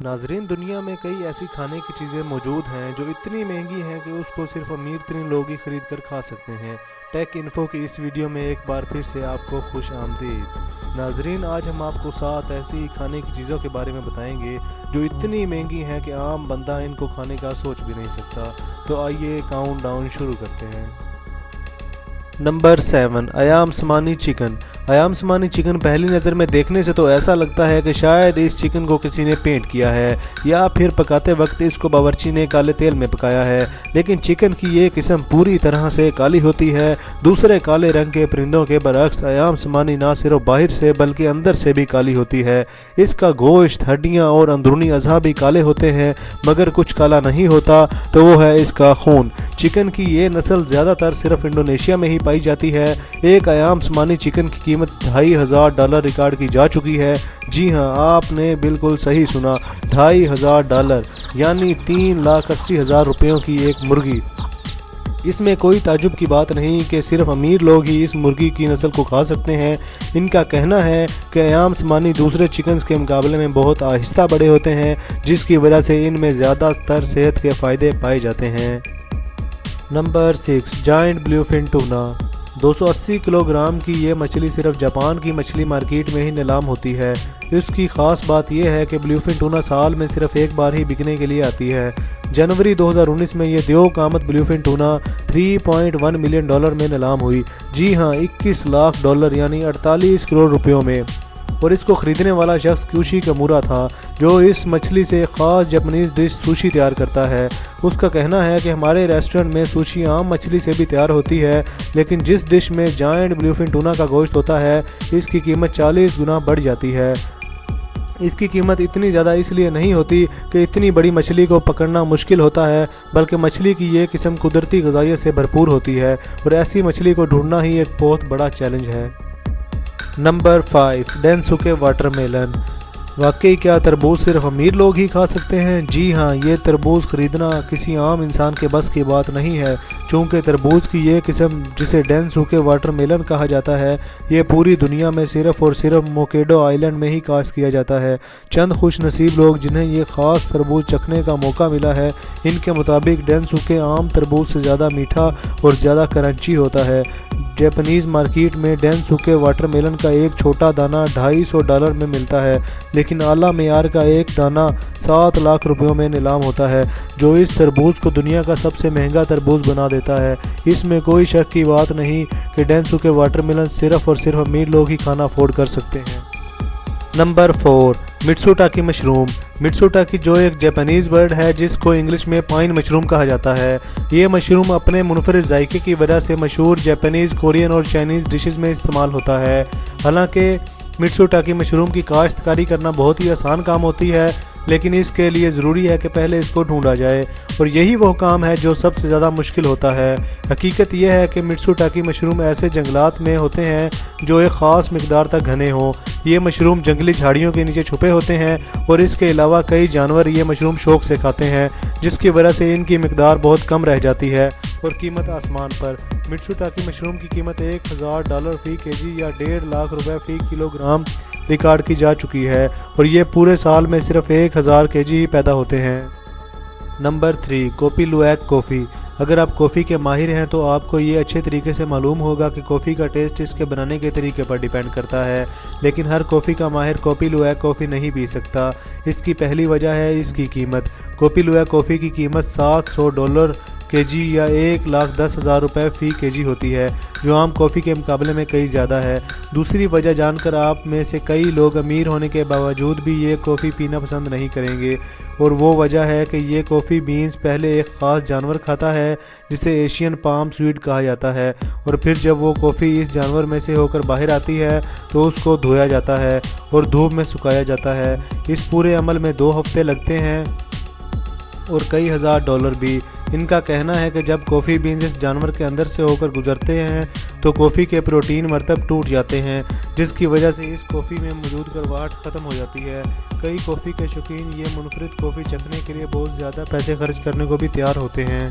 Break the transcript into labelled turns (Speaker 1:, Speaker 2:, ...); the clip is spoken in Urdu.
Speaker 1: ناظرین، دنیا میں کئی ایسی کھانے کی چیزیں موجود ہیں جو اتنی مہنگی ہیں کہ اس کو صرف امیر ترین لوگ ہی خرید کر کھا سکتے ہیں۔ ٹیک انفو کی اس ویڈیو میں ایک بار پھر سے آپ کو خوش آمدید۔ ناظرین، آج ہم آپ کو 7 ایسی کھانے کی چیزوں کے بارے میں بتائیں گے جو اتنی مہنگی ہیں کہ عام بندہ ان کو کھانے کا سوچ بھی نہیں سکتا۔ تو آئیے کاؤنٹ ڈاؤن شروع کرتے ہیں۔ نمبر 7، ایام سمانی چکن۔ ایام سمانی چکن پہلی نظر میں دیکھنے سے تو ایسا لگتا ہے کہ شاید اس چکن کو کسی نے پینٹ کیا ہے یا پھر پکاتے وقت اس کو باورچی نے کالے تیل میں پکایا ہے، لیکن چکن کی یہ قسم پوری طرح سے کالی ہوتی ہے۔ دوسرے کالے رنگ کے پرندوں کے برعکس ایام سمانی نہ صرف باہر سے بلکہ اندر سے بھی کالی ہوتی ہے۔ اس کا گوشت، ہڈیاں اور اندرونی اعضاء بھی کالے ہوتے ہیں، مگر کچھ کالا نہیں ہوتا تو وہ ہے اس کا خون۔ چکن کی یہ نسل زیادہ تر صرف انڈونیشیا میں ہی پائی جاتی ہے۔ ایک ایام سمانی چکن کی قیمت $2500 ریکارڈ کی جا چکی ہے۔ جی ہاں، آپ نے بالکل صحیح سنا، $2500 یعنی 3,80,000 روپیوں کی ایک مرغی۔ اس میں کوئی تعجب کی بات نہیں کہ صرف امیر لوگ ہی اس مرغی کی نسل کو کھا سکتے ہیں۔ ان کا کہنا ہے کہ ایام سمانی دوسرے چکنز کے مقابلے میں بہت آہستہ بڑے ہوتے ہیں، جس کی وجہ سے ان میں زیادہ تر صحت کے فائدے پائے جاتے ہیں۔ نمبر 6، جائنٹ بلیو فن ٹونا۔ 280 کلو گرام کی یہ مچھلی صرف جاپان کی مچھلی مارکیٹ میں ہی نیلام ہوتی ہے۔ اس کی خاص بات یہ ہے کہ بلیو فن ٹونا سال میں صرف ایک بار ہی بکنے کے لیے آتی ہے۔ جنوری 2019 میں یہ دیو قامت بلیو فن ٹونا $3.1 ملین میں نیلام ہوئی۔ جی ہاں، $21 لاکھ یعنی 48 کروڑ روپیوں میں۔ اور اس کو خریدنے والا شخص کیوشی کامورا تھا، جو اس مچھلی سے خاص جاپانیز ڈش سوشی تیار کرتا ہے۔ اس کا کہنا ہے کہ ہمارے ریسٹورنٹ میں سوشی عام مچھلی سے بھی تیار ہوتی ہے، لیکن جس ڈش میں جائنٹ بلیو فن ٹونا کا گوشت ہوتا ہے، اس کی قیمت 40 گنا بڑھ جاتی ہے۔ اس کی قیمت اتنی زیادہ اس لیے نہیں ہوتی کہ اتنی بڑی مچھلی کو پکڑنا مشکل ہوتا ہے، بلکہ مچھلی کی یہ قسم قدرتی غذائیت سے بھرپور ہوتی ہے اور ایسی مچھلی کو ڈھونڈنا ہی ایک بہت بڑا چیلنج ہے۔ Number 5، Densuke watermelon. واقعی کیا تربوز صرف امیر لوگ ہی کھا سکتے ہیں؟ جی ہاں، یہ تربوز خریدنا کسی عام انسان کے بس کی بات نہیں ہے، چونکہ تربوز کی یہ قسم جسے ڈینسوکے واٹر میلن کہا جاتا ہے، یہ پوری دنیا میں صرف اور صرف موکیڈو آئیلینڈ میں ہی کاشت کیا جاتا ہے۔ چند خوش نصیب لوگ جنہیں یہ خاص تربوز چکھنے کا موقع ملا ہے، ان کے مطابق ڈینسوکے عام تربوز سے زیادہ میٹھا اور زیادہ کرنچی ہوتا ہے۔ جاپانیز مارکیٹ میں ڈینسوکے واٹر میلن کا ایک چھوٹا دانہ $250 میں ملتا ہے، لیکن اعلیٰ معیار کا ایک دانہ 7 لاکھ روپیوں میں نیلام ہوتا ہے، جو اس تربوز کو دنیا کا سب سے مہنگا تربوز بنا دیتا ہے۔ اس میں کوئی شک کی بات نہیں کہ ڈینسوکے واٹر میلن صرف اور صرف امیر لوگ ہی کھانا افورڈ کر سکتے ہیں۔ Number 4، مٹسوٹاکی mushroom. مٹسوٹاکی جو ایک جاپانیز ورڈ ہے جس کو انگلش میں پائن مشروم کہا جاتا ہے۔ یہ مشروم اپنے منفرد ذائقے کی وجہ سے مشہور جاپانیز، کورین اور چائنیز ڈشز میں استعمال ہوتا ہے۔ حالانکہ مٹسوٹاکی مشروم کی کاشتکاری کرنا بہت ہی آسان کام ہوتی ہے، لیکن اس کے لیے ضروری ہے کہ پہلے اس کو ڈھونڈا جائے، اور یہی وہ کام ہے جو سب سے زیادہ مشکل ہوتا ہے۔ حقیقت یہ ہے کہ مٹسوٹاکی مشروم ایسے جنگلات میں ہوتے ہیں جو ایک خاص مقدار تک گھنے ہوں۔ یہ مشروم جنگلی جھاڑیوں کے نیچے چھپے ہوتے ہیں، اور اس کے علاوہ کئی جانور یہ مشروم شوق سے کھاتے ہیں، جس کی وجہ سے ان کی مقدار بہت کم رہ جاتی ہے اور قیمت آسمان پر۔ مٹسوٹاکی مشروم کی قیمت $1000 فی کے جی یا $1.5 لاکھ فی کلو گرام ریکارڈ کی جا چکی ہے، اور یہ پورے سال میں صرف 1000 کے جی ہی پیدا ہوتے ہیں۔ نمبر 3، کوپی لویک کافی۔ اگر آپ کافی کے ماہر ہیں تو آپ کو یہ اچھے طریقے سے معلوم ہوگا کہ کافی کا ٹیسٹ اس کے بنانے کے طریقے پر ڈیپینڈ کرتا ہے، لیکن ہر کافی کا ماہر کوپی لویک کافی نہیں پی سکتا۔ اس کی پہلی وجہ ہے اس کی قیمت۔ کوپی لویک کافی کی قیمت $700 کے جی یا $1,10,000 فی کے جی ہوتی ہے، جو عام کافی کے مقابلے میں کئی زیادہ ہے۔ دوسری وجہ جان کر آپ میں سے کئی لوگ امیر ہونے کے باوجود بھی یہ کافی پینا پسند نہیں کریں گے، اور وہ وجہ ہے کہ یہ کافی بینز پہلے ایک خاص جانور کھاتا ہے جسے ایشین پام سویٹ کہا جاتا ہے، اور پھر جب وہ کافی اس جانور میں سے ہو کر باہر آتی ہے تو اس کو دھویا جاتا ہے اور دھوپ میں سکھایا جاتا ہے۔ اس پورے عمل میں 2 ہفتے لگتے ہیں اور کئی $1000 بھی۔ ان کا کہنا ہے کہ جب کافی بینز اس جانور کے اندر سے ہو کر گزرتے ہیں تو کافی کے پروٹین مرتب ٹوٹ جاتے ہیں، جس کی وجہ سے اس کافی میں موجود کڑواہٹ ختم ہو جاتی ہے۔ کئی کافی کے شوقین یہ منفرد کافی چکھنے کے لیے بہت زیادہ پیسے خرچ کرنے کو بھی تیار ہوتے ہیں۔